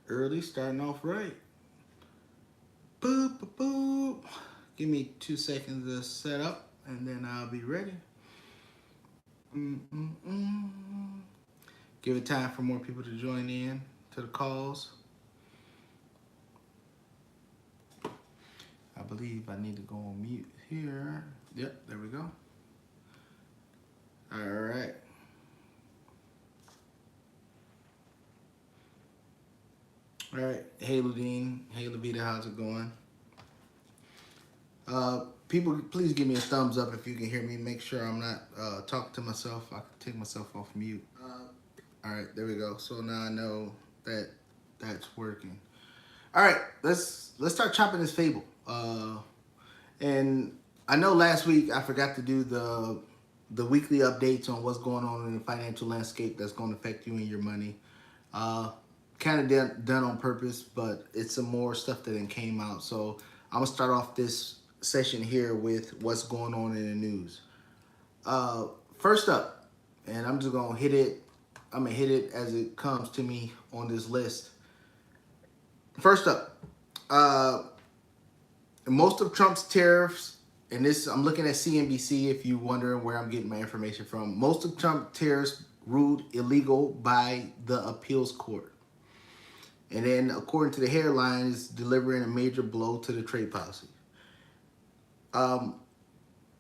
Early, starting off right. Boop, boop, boop. Give me 2 seconds to set up, and then I'll be ready. Mm-mm-mm. Give it time for more people to join in to the calls. I believe I need to go on mute here. Yep, there we go. All right. All right. Hey, Ludine. Hey, Levita. How's it going? People, please give me a thumbs up if you can hear me. Make sure I'm not talking to myself. I can take myself off mute. All right, there we go. So now I know that that's working. All right, let's start chopping this fable. And I know last week I forgot to do the weekly updates on what's going on in the financial landscape that's going to affect you and your money. Kind of done on purpose, but it's some more stuff that then came out. So I'm gonna start off this session here with what's going on in the news. First up, and I'm just gonna hit it. I'm gonna hit it as it comes to me on this list. First up, most of Trump's tariffs, and this I'm looking at CNBC if you're wondering where I'm getting my information from. Most of Trump's tariffs ruled illegal by the appeals court. And then, according to the headline, is delivering a major blow to the trade policy.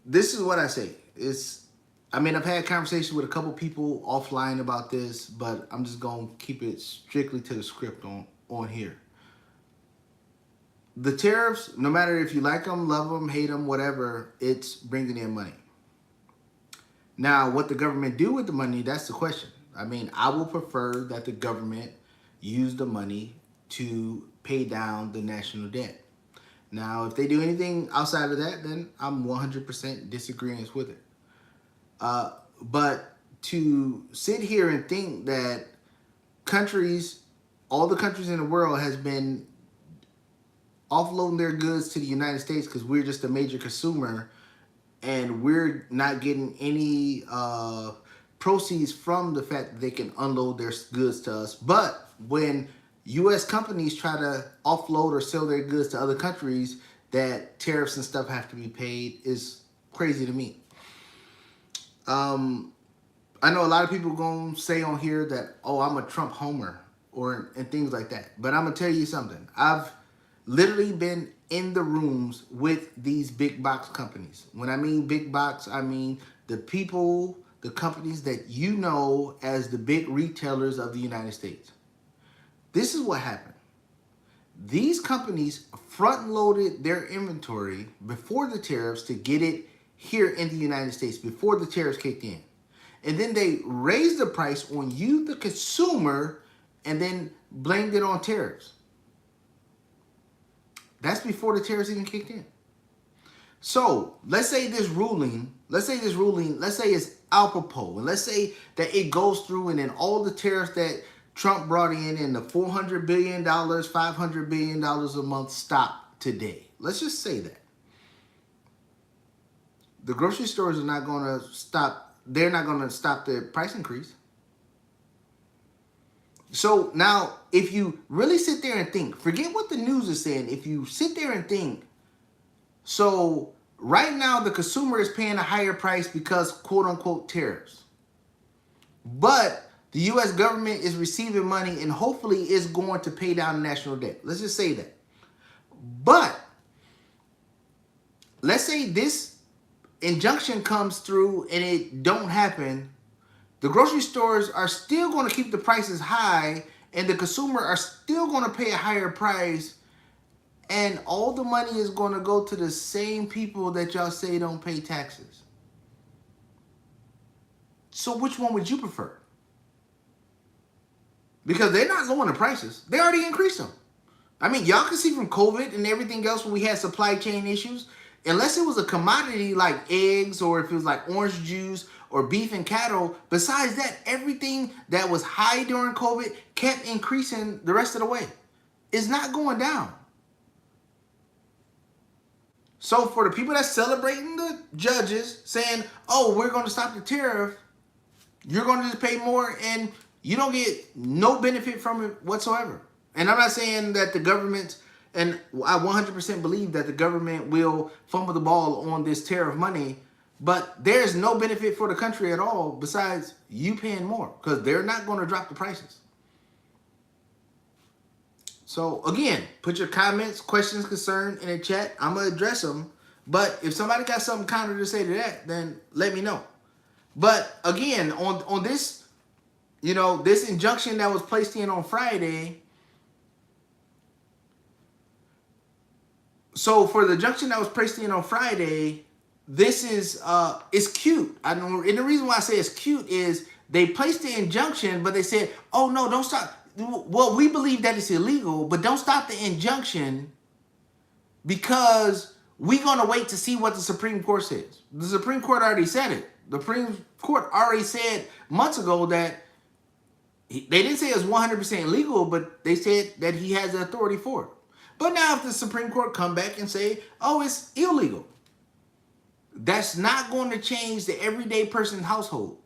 This is what I say. I've had conversations with a couple people offline about this, but I'm just going to keep it strictly to the script on here. The tariffs, no matter if you like them, love them, hate them, whatever, it's bringing in money. Now, what the government do with the money, that's the question. I will prefer that the government use the money to pay down the national debt. Now, if they do anything outside of that, then I'm 100% disagreeing with it. But to sit here and think that all the countries in the world has been offloading their goods to the United States because we're just a major consumer and we're not getting any proceeds from the fact that they can unload their goods to us. But when U.S. companies try to offload or sell their goods to other countries, that tariffs and stuff have to be paid is crazy to me. I know a lot of people going to say on here that, oh, I'm a Trump homer and things like that. But I'm going to tell you something. I've literally been in the rooms with these big box companies. When I mean big box, I mean the companies that you know as the big retailers of the United States. This is what happened. These companies front-loaded their inventory before the tariffs to get it here in the United States before the tariffs kicked in. And then they raised the price on you, the consumer, and then blamed it on tariffs. That's before the tariffs even kicked in. So let's say this ruling, let's say it's apropos, and let's say that it goes through and then all the tariffs that Trump brought in the $400 billion, $500 billion a month stop today. Let's just say that. The grocery stores are not going to stop. They're not going to stop the price increase. So now, if you really sit there and think, forget what the news is saying. If you sit there and think, so right now the consumer is paying a higher price because quote unquote tariffs. But the U.S. government is receiving money and hopefully is going to pay down the national debt. Let's just say that. But let's say this injunction comes through and it don't happen. The grocery stores are still going to keep the prices high and the consumer are still going to pay a higher price. And all the money is going to go to the same people that y'all say don't pay taxes. So which one would you prefer? Because they're not lowering the prices. They already increased them. Y'all can see from COVID and everything else when we had supply chain issues, unless it was a commodity like eggs or if it was like orange juice or beef and cattle, besides that, everything that was high during COVID kept increasing the rest of the way. It's not going down. So for the people that's celebrating the judges saying, oh, we're going to stop the tariff, you're going to just pay more and you don't get no benefit from it whatsoever. And I'm not saying that the government, and I 100% believe that the government will fumble the ball on this tariff money, but there's no benefit for the country at all besides you paying more because they're not going to drop the prices. So again, put your comments, questions, concern in the chat. I'm going to address them. But if somebody got something counter to say to that, then let me know. But again, on this, this injunction that was placed in on Friday. So for the injunction that was placed in on Friday, this is it's cute. I know, and the reason why I say it's cute is they placed the injunction, but they said, "Oh no, don't stop." Well, we believe that it's illegal, but don't stop the injunction because we're gonna wait to see what the Supreme Court says. The Supreme Court already said it. The Supreme Court already said months ago that they didn't say it was 100% legal, but they said that he has the authority for it. But now if the Supreme Court come back and say, oh, it's illegal, that's not going to change the everyday person's household.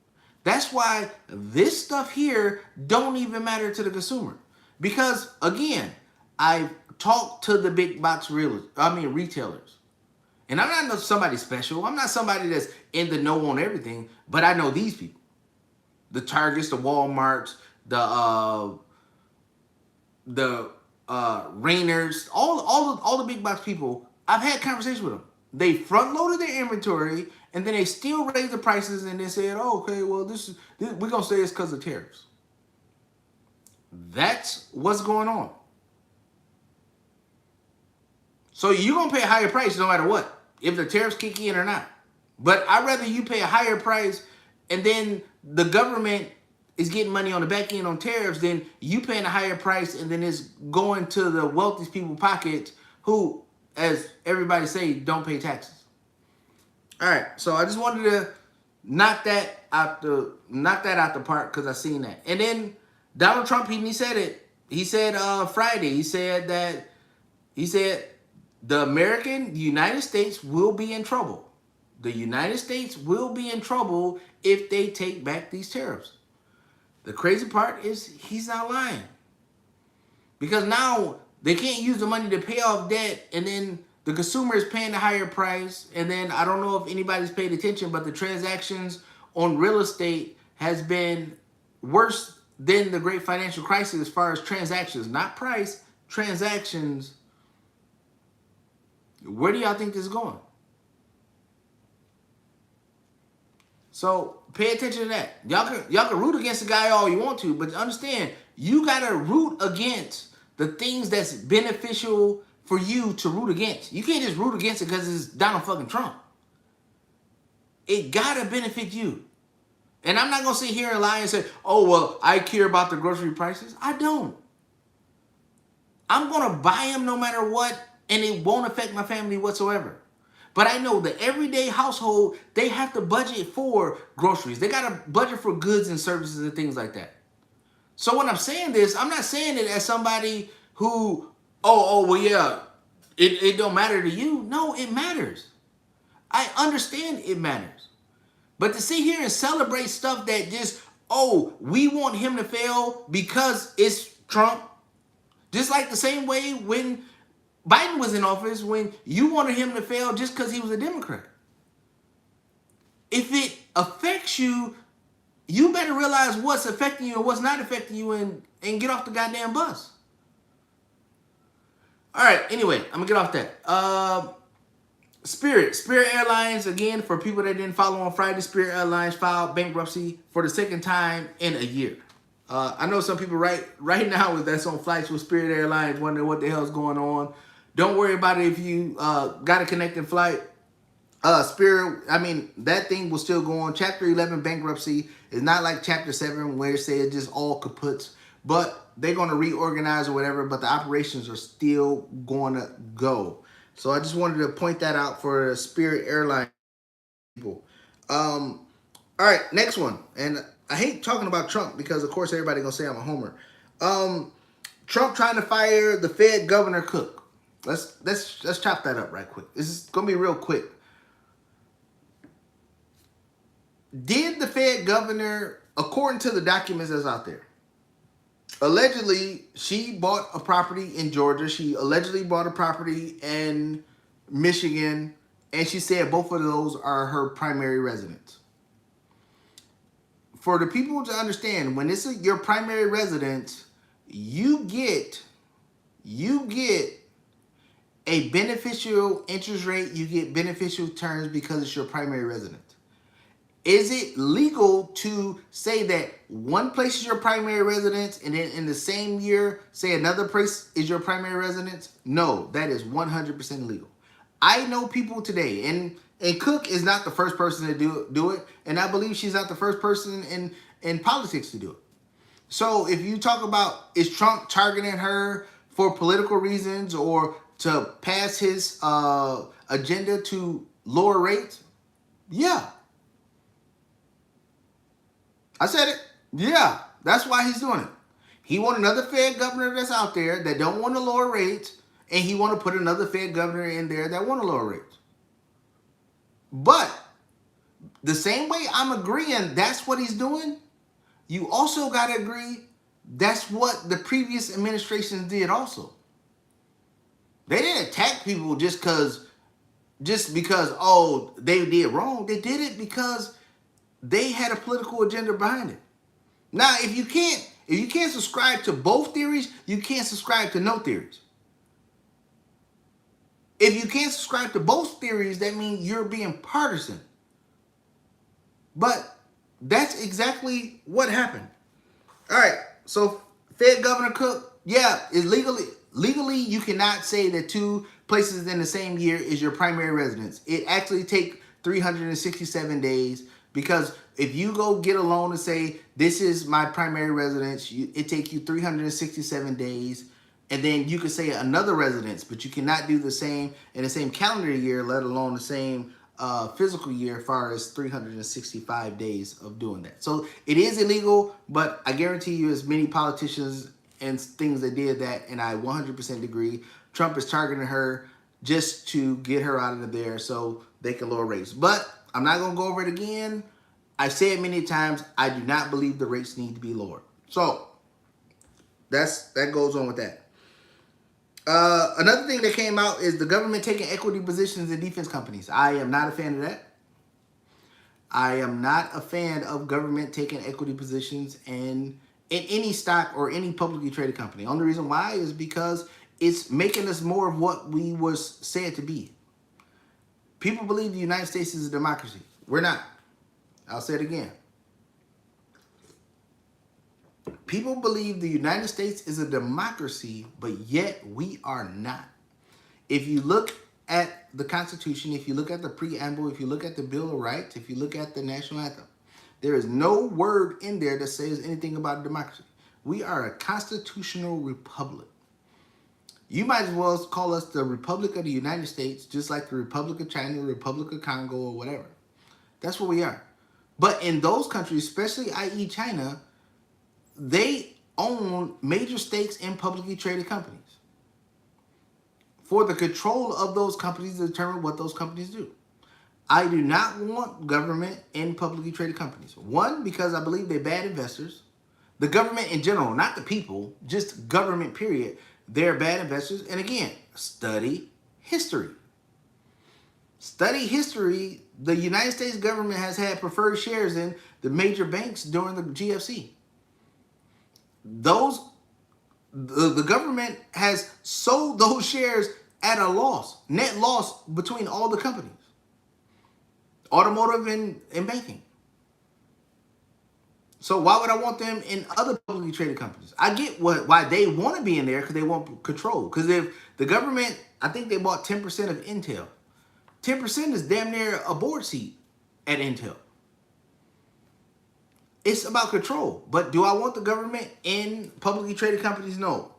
That's why this stuff here don't even matter to the consumer. Because again, I've talked to the big box retailers. And I'm not somebody special. I'm not somebody that's in the know on everything, but I know these people. The Targets, the Walmarts, the Rainers, all the big box people. I've had conversations with them. They front loaded their inventory and then they still raised the prices and they said, "Oh, okay, well this we're gonna say it's because of tariffs." That's what's going on. So you're gonna pay a higher price no matter what, if the tariffs kick in or not. But I'd rather you pay a higher price and then the government is getting money on the back end on tariffs than you paying a higher price and then it's going to the wealthiest people's pockets who, as everybody say, don't pay taxes. All right, so I just wanted to knock that out the park because I seen that. And then Donald Trump, he said it. He said Friday. He said the United States will be in trouble. The United States will be in trouble if they take back these tariffs. The crazy part is he's not lying. Because now they can't use the money to pay off debt and then the consumer is paying a higher price. And then I don't know if anybody's paid attention, but the transactions on real estate has been worse than the great financial crisis as far as transactions, not price, transactions. Where do y'all think this is going? So pay attention to that. Y'all can root against the guy all you want to, but understand you gotta root against the things that's beneficial for you to root against. You can't just root against it because it's Donald fucking Trump. It gotta benefit you. And I'm not gonna sit here and lie and say, oh well, I care about the grocery prices. I don't. I'm gonna buy them no matter what, and it won't affect my family whatsoever. But I know the everyday household, they have to budget for groceries. They got to budget for goods and services and things like that. So when I'm saying this, I'm not saying it as somebody who, well, yeah, it don't matter to you. No, it matters. I understand it matters. But to sit here and celebrate stuff that just, we want him to fail because it's Trump. Just like the same way when Biden was in office, when you wanted him to fail just because he was a Democrat. If it affects you, you better realize what's affecting you and what's not affecting you and get off the goddamn bus. All right, anyway, I'm going to get off that. Spirit Airlines, again, for people that didn't follow on Friday, Spirit Airlines filed bankruptcy for the second time in a year. I know some people right now that's on flights with Spirit Airlines wondering what the hell's going on. Don't worry about it if you got a connecting flight. Spirit, that thing will still go on. Chapter 11 bankruptcy is not like Chapter 7 where it says just all kaputs. But they're going to reorganize or whatever, but the operations are still going to go. So I just wanted to point that out for Spirit Airlines people. All right, next one. And I hate talking about Trump because, of course, everybody going to say I'm a homer. Trump trying to fire the Fed Governor Cook. Let's chop that up right quick. This is gonna be real quick. Did the Fed governor, according to the documents that's out there, allegedly she bought a property in Georgia. She allegedly bought a property in Michigan, and she said both of those are her primary residence. For the people to understand, when this is your primary residence, you get you get a beneficial interest rate, you get beneficial terms because it's your primary residence. Is it legal to say that one place is your primary residence and then in the same year say another place is your primary residence? No, that is 100% illegal. I know people today, and Cook is not the first person to do it, and I believe she's not the first person in politics to do it. So if you talk about, is Trump targeting her for political reasons or to pass his agenda to lower rates? Yeah, I said it. Yeah, that's why he's doing it. He want another Fed governor that's out there that don't want to lower rates, and he want to put another Fed governor in there that want to lower rates. But the same way I'm agreeing that's what he's doing, you also got to agree that's what the previous administrations did also. They didn't attack people just because oh they did wrong. They did it because they had a political agenda behind it. Now, if you can't subscribe to both theories, you can't subscribe to no theories. If you can't subscribe to both theories, that means you're being partisan. But that's exactly what happened. All right, so Fed Governor Cook, yeah, is legally you cannot say that two places in the same year is your primary residence. It actually takes 367 days because if you go get a loan and say this is my primary residence, it takes you 367 days, and then you could say another residence, but you cannot do the same in the same calendar year, let alone the same physical year as far as 365 days of doing that. So it is illegal, but I guarantee you as many politicians and things that did that, and I 100% agree, Trump is targeting her just to get her out of there so they can lower rates. But I'm not going to go over it again. I've said many times, I do not believe the rates need to be lowered. So that goes on with that. Another thing that came out is the government taking equity positions in defense companies. I am not a fan of that. I am not a fan of government taking equity positions in any stock or any publicly traded company. Only reason why is because it's making us more of what we was said to be. People believe the United States is a democracy. We're not. I'll say it again. People believe the United States is a democracy, but yet we are not. If you look at the Constitution, if you look at the preamble, if you look at the Bill of Rights, if you look at the national anthem, there is no word in there that says anything about democracy. We are a constitutional republic. You might as well call us the Republic of the United States, just like the Republic of China, Republic of Congo, or whatever. That's what we are. But in those countries, especially i.e. China, they own major stakes in publicly traded companies for the control of those companies to determine what those companies do. I do not want government in publicly traded companies. One, because I believe they're bad investors. The government in general, not the people, just government period, they're bad investors. And again, study history. Study history. The United States government has had preferred shares in the major banks during the GFC. The government has sold those shares at a loss, net loss between all the companies, automotive and banking. So why would I want them in other publicly traded companies? I get why they want to be in there because they want control. Because if the government, I think they bought 10% of Intel. 10% is damn near a board seat at Intel. It's about control. But do I want the government in publicly traded companies? No.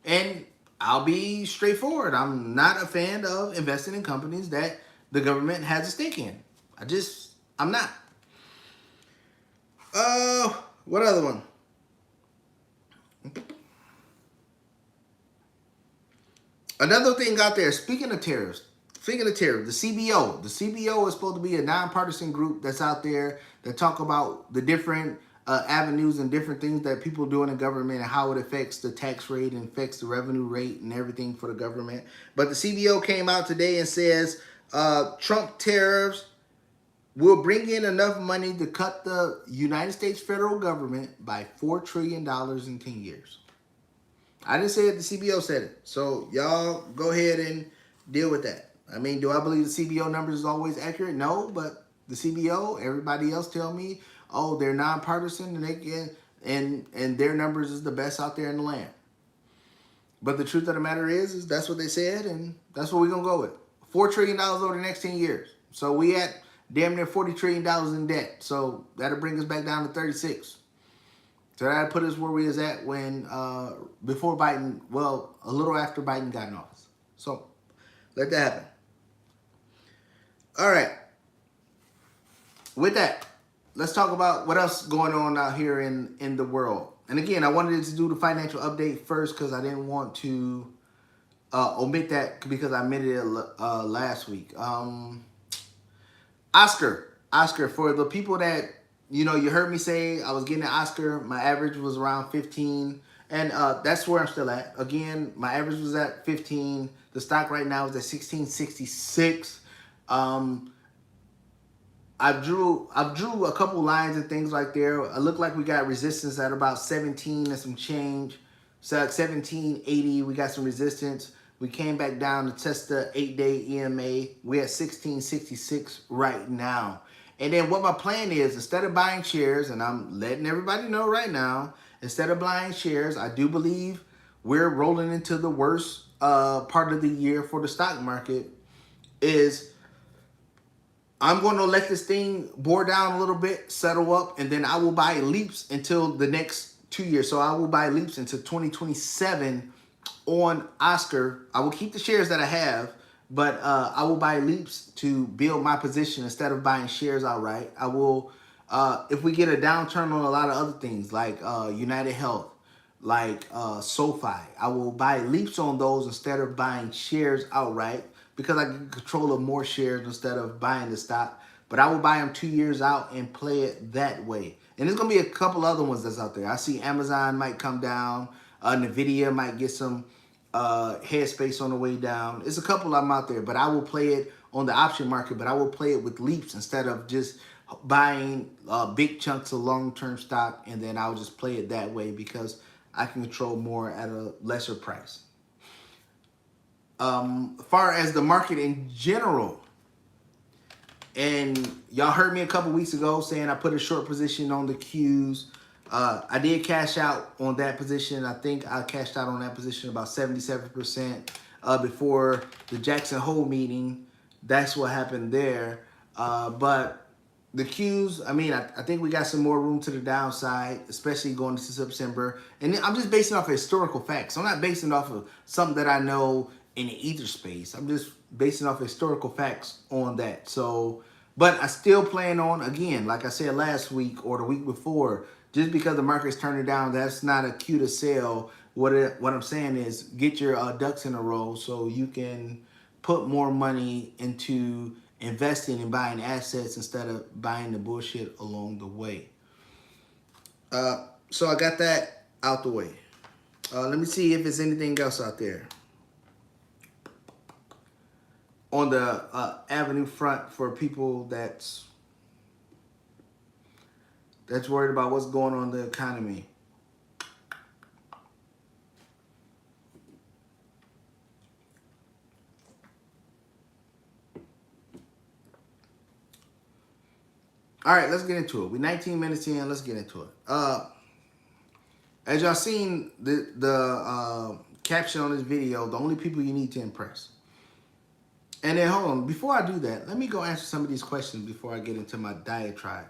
And I'll be straightforward. I'm not a fan of investing in companies that the government has a stake in. I'm not. What other one? Another thing out there, speaking of tariffs, the CBO is supposed to be a nonpartisan group that's out there that talk about the different avenues and different things that people do in the government and how it affects the tax rate and affects the revenue rate and everything for the government. But the CBO came out today and says Trump tariffs will bring in enough money to cut the United States federal government by $4 trillion in 10 years. I didn't say it, the CBO said it. So y'all go ahead and deal with that. I mean, do I believe the CBO numbers is always accurate? No, but the CBO, everybody else tell me, oh, they're nonpartisan and they can and their numbers is the best out there in the land. But the truth of the matter is that's what they said, and that's what we're gonna go with. $4 trillion over the next 10 years. So we at damn near $40 trillion in debt. So that'll bring us back down to 36. So that'll put us where we was at when before Biden, well, a little after Biden got in office. So let that happen. All right. With that, let's talk about what else is going on out here in the world. And again, I wanted to do the financial update first because I didn't want to omit that because I omitted it last week. Oscar, for the people that, you know, you heard me say I was getting an Oscar. My average was around 15. And that's where I'm still at. Again, my average was at 15. The stock right now is at 1666. I drew a couple lines and things like there. It looked like we got resistance at about 17 and some change. So at 1780, we got some resistance. We came back down to test the 8-day EMA. We're at 1666 right now. And then what my plan is, instead of buying shares, and I'm letting everybody know right now, instead of buying shares, I do believe we're rolling into the worst part of the year for the stock market, is I'm going to let this thing bore down a little bit, settle up, and then I will buy leaps until the next 2 years. So I will buy leaps until 2027 on Oscar. I will keep the shares that I have, but I will buy leaps to build my position instead of buying shares outright. I will, if we get a downturn on a lot of other things like United Health, like SoFi, I will buy leaps on those instead of buying shares outright, because I get control of more shares instead of buying the stock. But I will buy them 2 years out and play it that way. And there's going to be a couple other ones that's out there. I see Amazon might come down. NVIDIA might get some headspace on the way down. There's a couple of them out there. But I will play it on the option market. But I will play it with leaps instead of just buying big chunks of long-term stock. And then I'll just play it that way because I can control more at a lesser price. As far as the market in general, and y'all heard me a couple weeks ago saying I put a short position on the Qs. I did cash out on that position. I think I cashed out on that position about 77% before the Jackson Hole meeting. That's what happened there. But the Qs, I mean, I think we got some more room to the downside, especially going into September. And I'm just basing off of historical facts. I'm not basing off of something that I know in the ether space. I'm just basing off historical facts on that. So, but I still plan on, again, like I said last week or the week before, just because the market's turning down, that's not a cue to sell. What I'm saying is get your ducks in a row so you can put more money into investing and buying assets instead of buying the bullshit along the way. So I got that out the way. Let me see if there's anything else out there on the avenue front for people that's worried about what's going on in the economy. All right, let's get into it. We're 19 minutes in. Let's get into it. As y'all seen the caption on this video, the only people you need to impress. And then, hold on. Before I do that, let me go answer some of these questions before I get into my diatribe.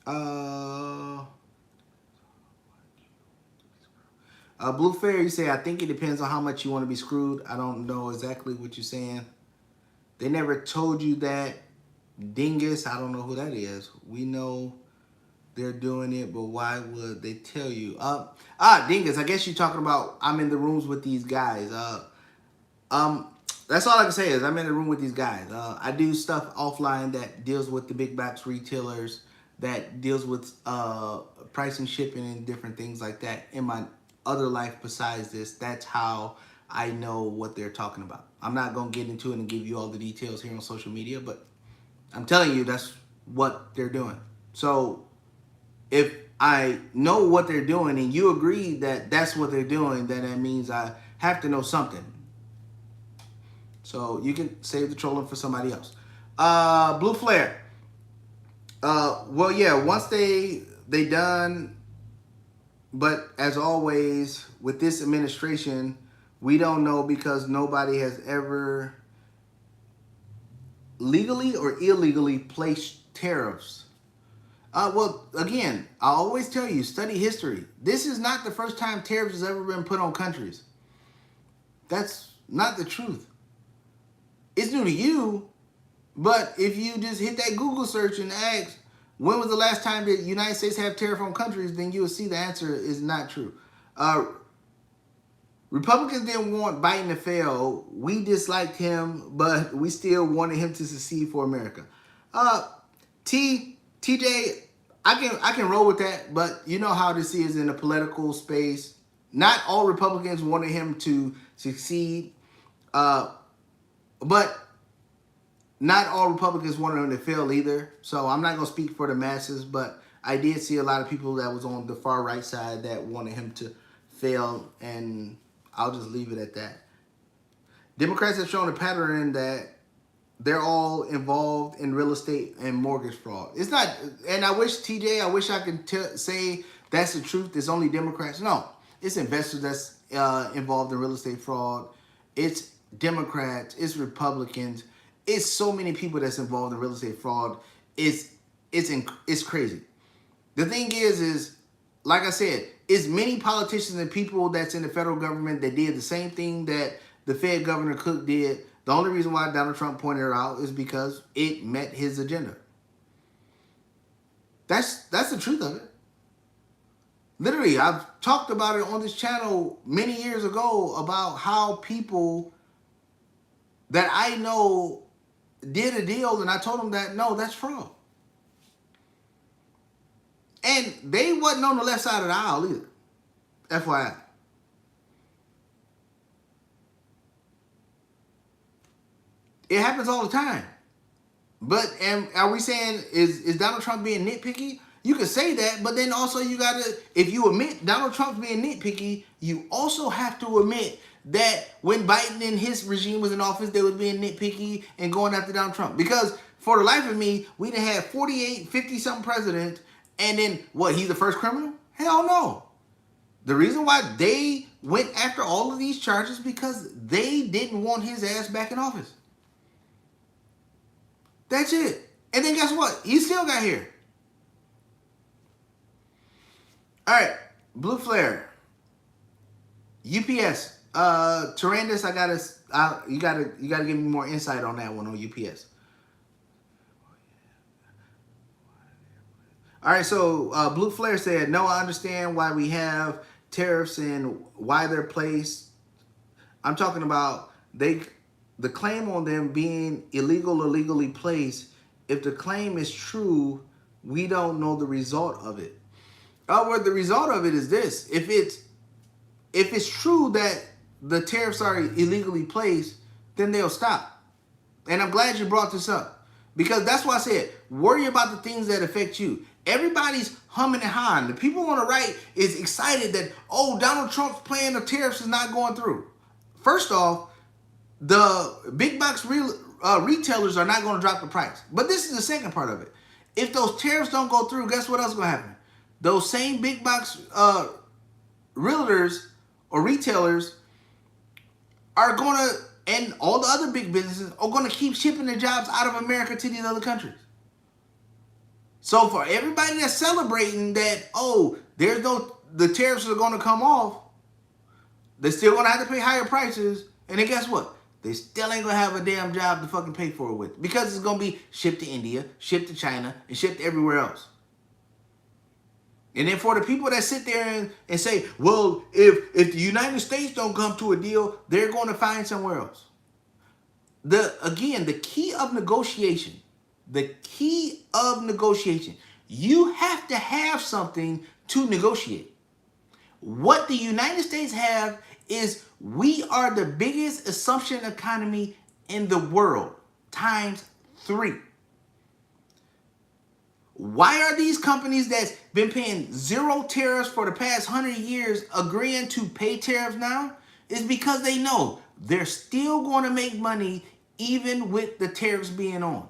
Blue Fair, you say, I think it depends on how much you want to be screwed. I don't know exactly what you're saying. They never told you that. Dingus, I don't know who that is. We know they're doing it, but why would they tell you? Dingus, I guess you're talking about I'm in the rooms with these guys. That's all I can say is I'm in the room with these guys. I do stuff offline that deals with the big box retailers. that deals with pricing, shipping, and different things like that in my other life besides this. That's how I know what they're talking about. I'm not going to get into it and give you all the details here on social media, but I'm telling you that's what they're doing. So if I know what they're doing and you agree that that's what they're doing, then that means I have to know something. So you can save the trolling for somebody else. Blue Flare. Well, yeah, once they done, but as always with this administration, we don't know because nobody has ever legally or illegally placed tariffs. Well, again, I always tell you, study history. This is not the first time tariffs has ever been put on countries. That's not the truth. It's new to you, but if you just hit that Google search and ask, when was the last time the United States have tariff on countries, then you'll see the answer is not true. Republicans didn't want Biden to fail. We disliked him, but we still wanted him to succeed for America. TJ, I can roll with that, but you know how this is in the political space. Not all Republicans wanted him to succeed, but not all Republicans wanted him to fail either. So I'm not going to speak for the masses, but I did see a lot of people that was on the far right side that wanted him to fail, and I'll just leave it at that. Democrats have shown a pattern that they're all involved in real estate and mortgage fraud. It's not, and I wish, TJ, I wish I could say that's the truth. It's only Democrats. No, it's investors that's involved in real estate fraud. It's Democrats. It's Republicans. It's so many people that's involved in real estate fraud. It's crazy. The thing is like I said, it's many politicians and people that's in the federal government that did the same thing that the Fed Governor Cook did. The only reason why Donald Trump pointed it out is because it met his agenda. That's the truth of it. Literally, I've talked about it on this channel many years ago about how people that I know did a deal, and I told them that, no, that's fraud. And they wasn't on the left side of the aisle either, FYI. It happens all the time. But are we saying, is Donald Trump being nitpicky? You can say that, but then also you got to, if you admit Donald Trump's being nitpicky, you also have to admit that when Biden and his regime was in office, they was being nitpicky and going after Donald Trump. Because for the life of me, we done had 48, 50-something presidents, and then, what, he's the first criminal? Hell no. The reason why they went after all of these charges because they didn't want his ass back in office. That's it. And then guess what? He still got here. All right, Blue Flare, UPS, Tyrannus. You gotta give me more insight on that one on UPS. All right, so Blue Flare said, no, I understand why we have tariffs and why they're placed. I'm talking about the claim on them being illegal or legally placed. If the claim is true, we don't know the result of it. Well, the result of it is this: if it's true that the tariffs are illegally placed, then they'll stop. And I'm glad you brought this up, because that's why I said worry about the things that affect you. Everybody's humming and hawing. The people on the right is excited that, oh, Donald Trump's plan of tariffs is not going through. First off, the big box retailers are not going to drop the price. But this is the second part of it. If those tariffs don't go through, guess what else is going to happen? Those same big box realtors or retailers are going to, and all the other big businesses are going to keep shipping their jobs out of America to these other countries. So for everybody that's celebrating that, oh, the tariffs are going to come off, they're still going to have to pay higher prices. And then guess what? They still ain't going to have a damn job to fucking pay for it with, because it's going to be shipped to India, shipped to China, and shipped everywhere else. And then for the people that sit there and say, well, if the United States don't come to a deal, they're going to find somewhere else. Again, the key of negotiation, You have to have something to negotiate. What the United States have is we are the biggest assumption economy in the world, times 3. Why are these companies that's been paying zero tariffs for the past 100 years agreeing to pay tariffs now? Is because they know they're still going to make money even with the tariffs being on.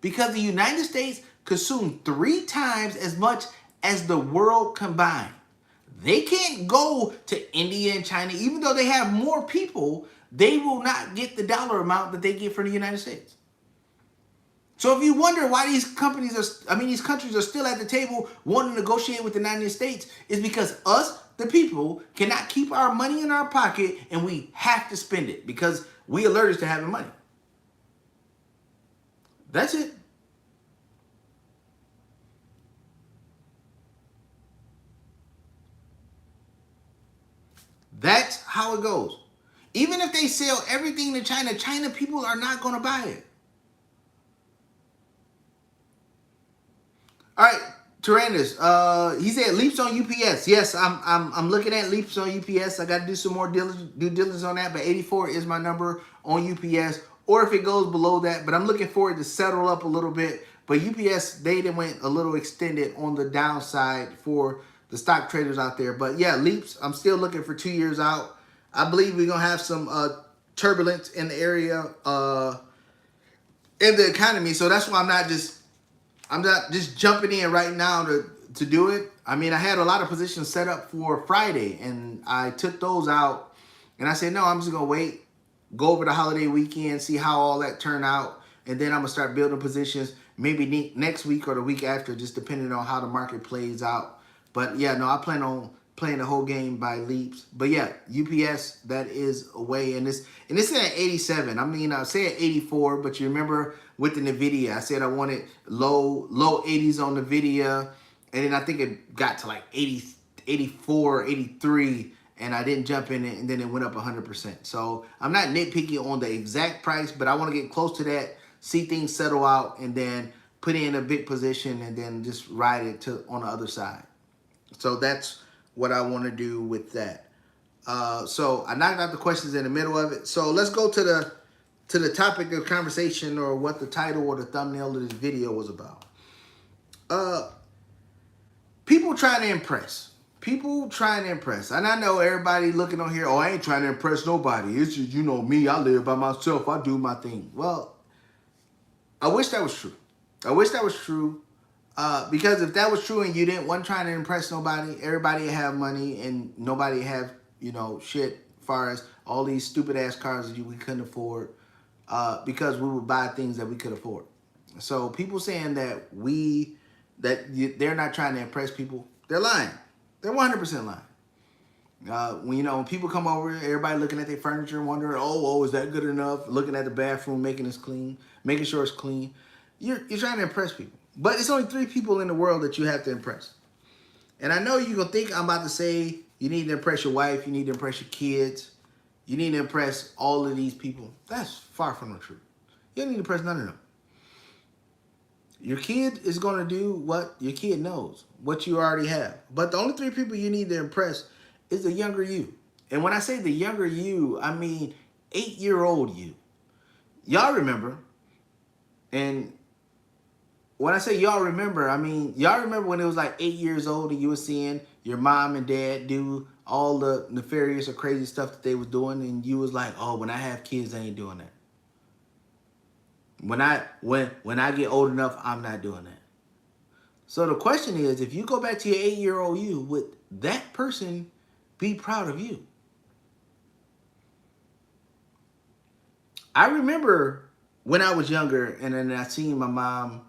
Because the United States consumes 3 times as much as the world combined. They can't go to India and China, even though they have more people, they will not get the dollar amount that they get for the United States. So if you wonder why these these countries are still at the table wanting to negotiate with the United States, is because us, the people, cannot keep our money in our pocket and we have to spend it because we allergic to having money. That's it. That's how it goes. Even if they sell everything to China, China people are not going to buy it. All right, Tyrannus. He said leaps on UPS. Yes, I'm looking at leaps on UPS. I got to do some more due diligence on that. But 84 is my number on UPS, or if it goes below that. But I'm looking for it to settle up a little bit. But UPS, they went a little extended on the downside for the stock traders out there. But yeah, leaps. I'm still looking for 2 years out. I believe we're gonna have some turbulence in the area in the economy. So that's why I'm not just jumping in right now to do it. I mean, I had a lot of positions set up for Friday, and I took those out. And I said, no, I'm just going to wait, go over the holiday weekend, see how all that turned out. And then I'm going to start building positions maybe next week or the week after, just depending on how the market plays out. But yeah, no, I plan on playing the whole game by leaps. But yeah, UPS, that is away. And it's at 87. I mean, I say at 84, but you remember with the NVIDIA, I said I wanted low 80s on NVIDIA. And then I think it got to like 80, 84, 83. And I didn't jump in it, and then it went up 100%. So I'm not nitpicky on the exact price, but I want to get close to that, see things settle out, and then put in a big position and then just ride it on the other side. So that's what I want to do with that. So I knocked out the questions in the middle of it. So let's go to the topic of conversation, or what the title or the thumbnail of this video was about. People trying to impress. People trying to impress. And I know everybody looking on here, oh, I ain't trying to impress nobody. It's just, me, I live by myself. I do my thing. Well, I wish that was true. I wish that was true. Because if that was true and you wasn't trying to impress nobody, everybody have money and nobody have, shit as far as all these stupid ass cars that we couldn't afford, because we would buy things that we could afford. So people saying that they're not trying to impress people, they're lying. They're 100% lying. When people come over, everybody looking at their furniture and wondering, oh, is that good enough? Looking at the bathroom, making sure it's clean. You're trying to impress people. But it's only 3 people in the world that you have to impress. And I know you're going to think I'm about to say you need to impress your wife, you need to impress your kids, you need to impress all of these people. That's far from the truth. You don't need to impress none of them. Your kid is going to do what your kid knows, what you already have. But the only 3 people you need to impress is the younger you. And when I say the younger you, I mean 8-year-old you. Y'all remember, and when I say y'all remember, I mean, y'all remember when it was like 8 years old and you were seeing your mom and dad do all the nefarious or crazy stuff that they was doing, and you was like, oh, when I have kids, I ain't doing that. When I get old enough, I'm not doing that. So the question is, if you go back to your 8-year-old you, would that person be proud of you? I remember when I was younger, and then I seen my mom,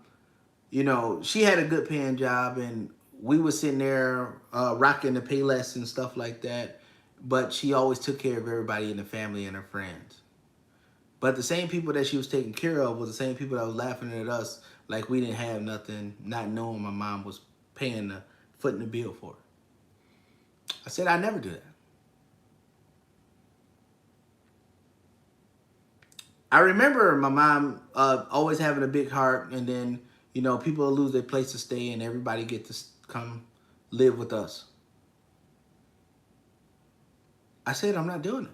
she had a good paying job, and we were sitting there rocking the Payless and stuff like that. But she always took care of everybody in the family and her friends. But the same people that she was taking care of was the same people that was laughing at us like we didn't have nothing, not knowing my mom was footing the bill for it. I said, I never do that. I remember my mom always having a big heart, and then, you know, people will lose their place to stay and everybody get to come live with us. I said, I'm not doing it.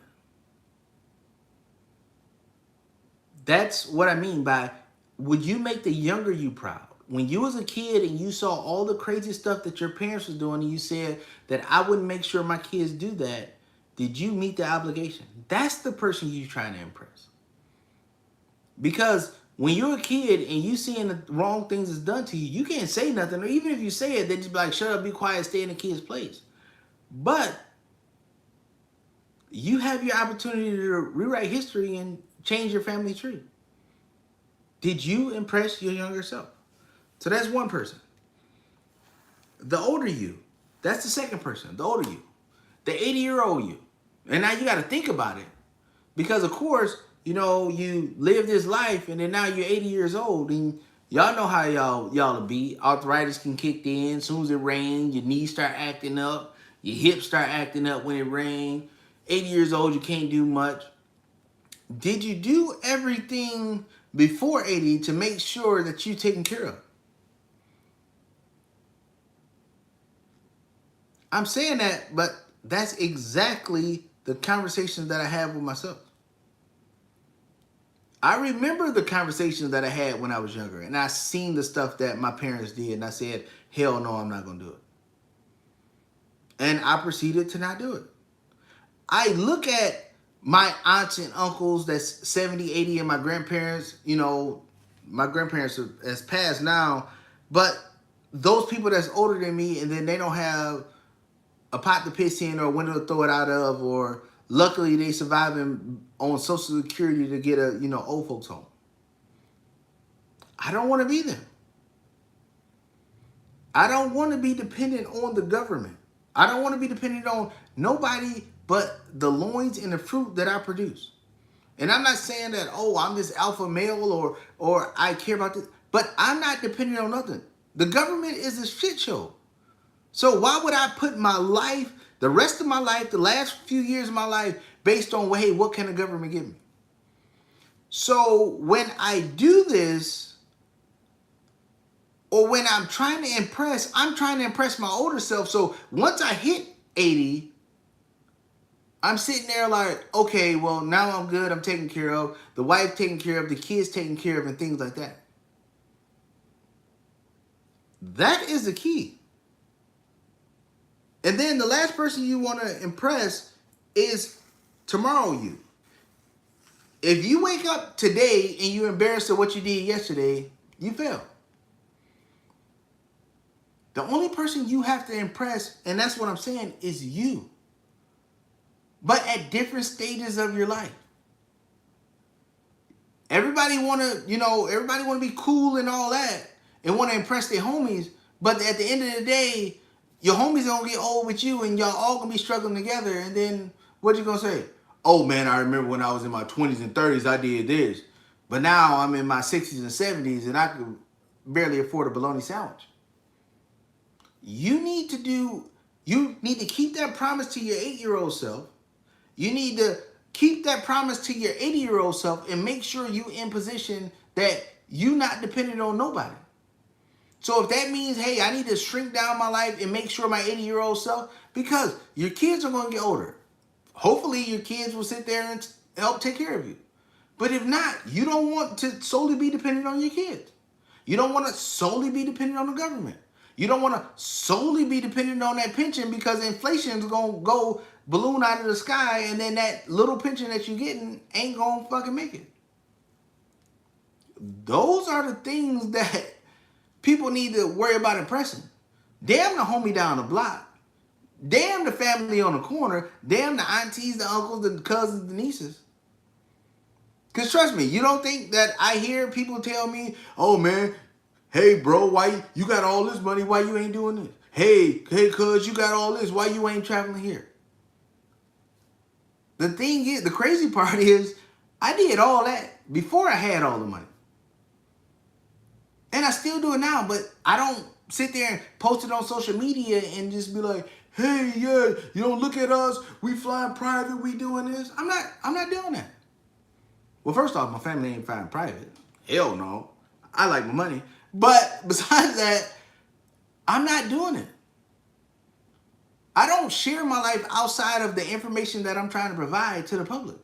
That's what I mean by, would you make the younger you proud? When you was a kid and you saw all the crazy stuff that your parents was doing and you said that I wouldn't make sure my kids do that, did you meet the obligation? That's the person you're trying to impress. Because when you're a kid and you seeing the wrong things is done to you, you can't say nothing. Or even if you say it, they just be like, shut up, be quiet, stay in the kid's place. But you have your opportunity to rewrite history and change your family tree. Did you impress your younger self? So that's one person. The older you, that's the second person, the older you, the 80-year-old you. And now you got to think about it. Because, of course, you know, you live this life and then now you're 80 years old and y'all know how y'all will be. Arthritis can kick in. As soon as it rains, your knees start acting up. Your hips start acting up when it rains. 80 years old, you can't do much. Did you do everything before 80 to make sure that you're taken care of? I'm saying that, but that's exactly the conversations that I have with myself. I remember the conversations that I had when I was younger, and I seen the stuff that my parents did, and I said, hell no, I'm not going to do it. And I proceeded to not do it. I look at my aunts and uncles that's 70, 80, and my grandparents, you know, my grandparents has passed now, but those people that's older than me, and then they don't have a pot to piss in or a window to throw it out of, or luckily they surviving on Social Security to get a, you know, old folks home. I don't want to be them. I don't want to be dependent on the government. I don't want to be dependent on nobody but the loins and the fruit that I produce. And I'm not saying that, oh, I'm this alpha male or I care about this, but I'm not dependent on nothing. The government is a shit show. So why would I put my life, the rest of my life, the last few years of my life, based on, well, hey, what can the government give me? So when I do this, or when I'm trying to impress, I'm trying to impress my older self. So once I hit 80, I'm sitting there like, okay, well, now I'm good. I'm taken care of. The wife taken care of. The kids taken care of and things like that. That is the key. And then the last person you want to impress is tomorrow you. If you wake up today and you're embarrassed of what you did yesterday, you fail. The only person you have to impress, and that's what I'm saying, is you. But at different stages of your life. Everybody want to be cool and all that and want to impress their homies. But at the end of the day, your homies gonna get old with you and y'all all gonna be struggling together. And then what you gonna say? Oh man, I remember when I was in my 20s and 30s, I did this. But now I'm in my 60s and 70s and I could barely afford a bologna sandwich. You need to keep that promise to your 8-year-old self. You need to keep that promise to your 80-year-old self and make sure you in position that you not dependent on nobody. So if that means, hey, I need to shrink down my life and make sure my 80-year-old self, because your kids are going to get older. Hopefully your kids will sit there and help take care of you. But if not, you don't want to solely be dependent on your kids. You don't want to solely be dependent on the government. You don't want to solely be dependent on that pension because inflation is going to go balloon out of the sky and then that little pension that you're getting ain't going to fucking make it. Those are the things that people need to worry about impressing. Damn the homie down the block. Damn the family on the corner. Damn the aunties, the uncles, the cousins, the nieces. Because trust me, you don't think that I hear people tell me, oh man, hey bro, why you got all this money, why you ain't doing this? Hey cuz, you got all this, why you ain't traveling here? The thing is, the crazy part is, I did all that before I had all the money. And I still do it now, but I don't sit there and post it on social media and just be like, hey, yeah, you don't look at us, we flying private, we doing this. I'm not doing that. Well, first off, my family ain't flying private. Hell no. I like my money. But besides that, I'm not doing it. I don't share my life outside of the information that I'm trying to provide to the public.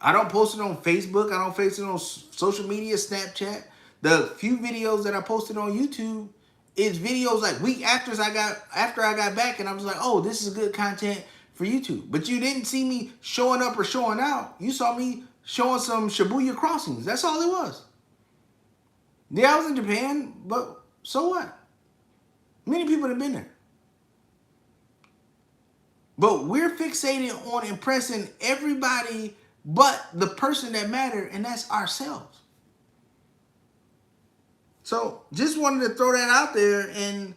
I don't post it on Facebook. I don't post it on social media, Snapchat. The few videos that I posted on YouTube is videos like week after I got back, and I was like, oh, this is good content for YouTube. But you didn't see me showing up or showing out. You saw me showing some Shibuya crossings. That's all it was. Yeah, I was in Japan, but so what? Many people have been there. But we're fixated on impressing everybody but the person that matters, and that's ourselves. So just wanted to throw that out there, and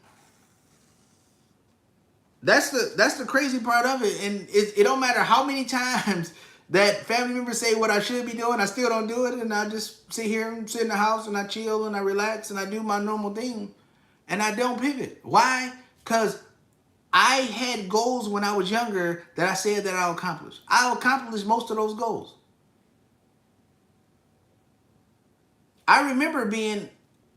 that's the crazy part of it. And it don't matter how many times that family members say what I should be doing, I still don't do it, and I just sit here and sit in the house and I chill and I relax and I do my normal thing, and I don't pivot. Why? Because I had goals when I was younger that I said that I'll accomplish. I'll accomplish most of those goals. I remember being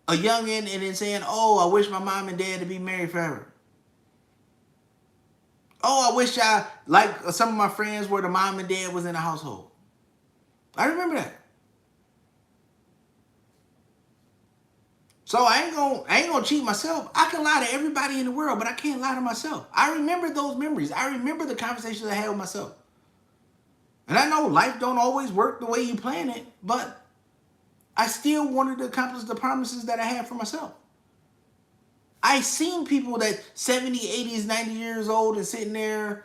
a youngin' and then saying, oh, I wish my mom and dad to be married forever. Oh, I wish like some of my friends where the mom and dad was in the household. I remember that. So I ain't gonna cheat myself. I can lie to everybody in the world, but I can't lie to myself. I remember those memories. I remember the conversations I had with myself. And I know life don't always work the way you plan it, but I still wanted to accomplish the promises that I had for myself. I seen people that 70, 80s, 90 years old and sitting there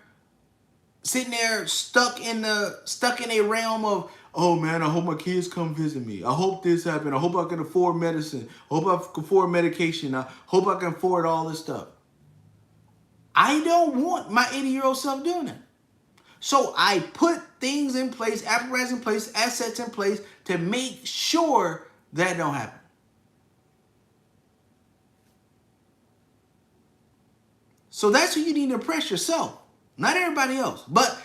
stuck in a realm of, oh man, I hope my kids come visit me. I hope this happened. I hope I can afford medicine. I hope I can afford medication. I hope I can afford all this stuff. I don't want my 80-year-old self doing that. So I put things in place, apparatus in place, assets in place to make sure that don't happen. So that's who you need to impress yourself, not everybody else. But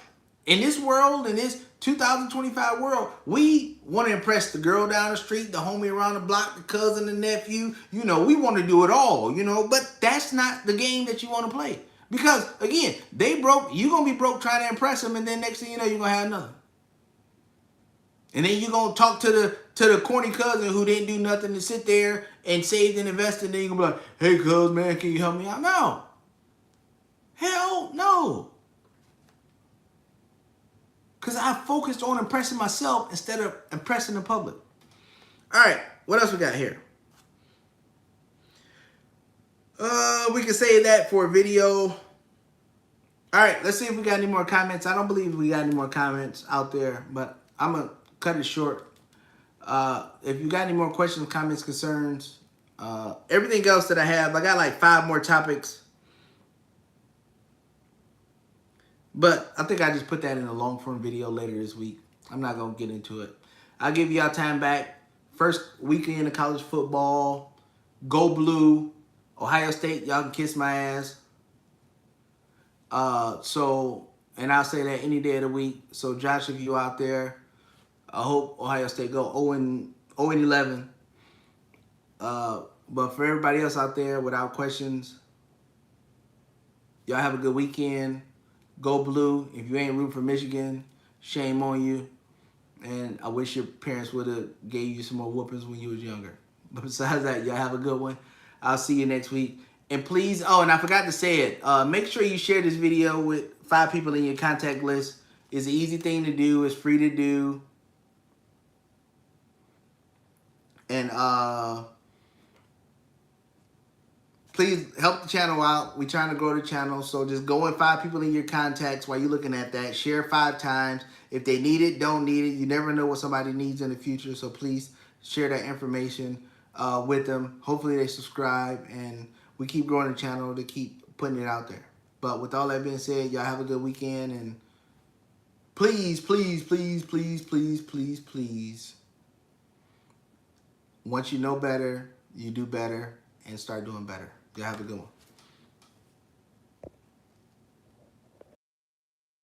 in this world, in this 2025 world, we want to impress the girl down the street, the homie around the block, the cousin, the nephew. You know, we want to do it all, you know, but that's not the game that you want to play. Because, again, they broke, you're going to be broke trying to impress them, and then next thing you know, you're going to have nothing. And then you're going to talk to the corny cousin who didn't do nothing to sit there and saved and invested, and then you're going to be like, hey, cuz, man, can you help me out? No. Hell no. Because I focused on impressing myself instead of impressing the public. All right, what else we got here? We can save that for a video. All right, let's see if we got any more comments. I don't believe we got any more comments out there, but I'm going to cut it short. If you got any more questions, comments, concerns, everything else that I have, I got like 5 more topics. But I think I just put that in a long form video later this week. I'm not going to get into it. I'll give y'all time back. First weekend of college football. Go Blue. Ohio State, y'all can kiss my ass. And I'll say that any day of the week. So Josh, if you out there, I hope Ohio State go 0-11. But for everybody else out there, without questions, y'all have a good weekend. Go Blue. If you ain't rooting for Michigan, shame on you. And I wish your parents would have gave you some more whoopings when you was younger. But besides that, y'all have a good one. I'll see you next week. And please, oh, and I forgot to say it. Make sure you share this video with 5 people in your contact list. It's an easy thing to do. It's free to do. And please help the channel out. We're trying to grow the channel. So just go and 5 people in your contacts while you're looking at that. Share 5 times. If they need it, don't need it. You never know what somebody needs in the future. So please share that information with them. Hopefully they subscribe. And we keep growing the channel to keep putting it out there. But with all that being said, y'all have a good weekend. And please, please, please, please, please, please, please. Once you know better, you do better and start doing better. Y'all have a good one.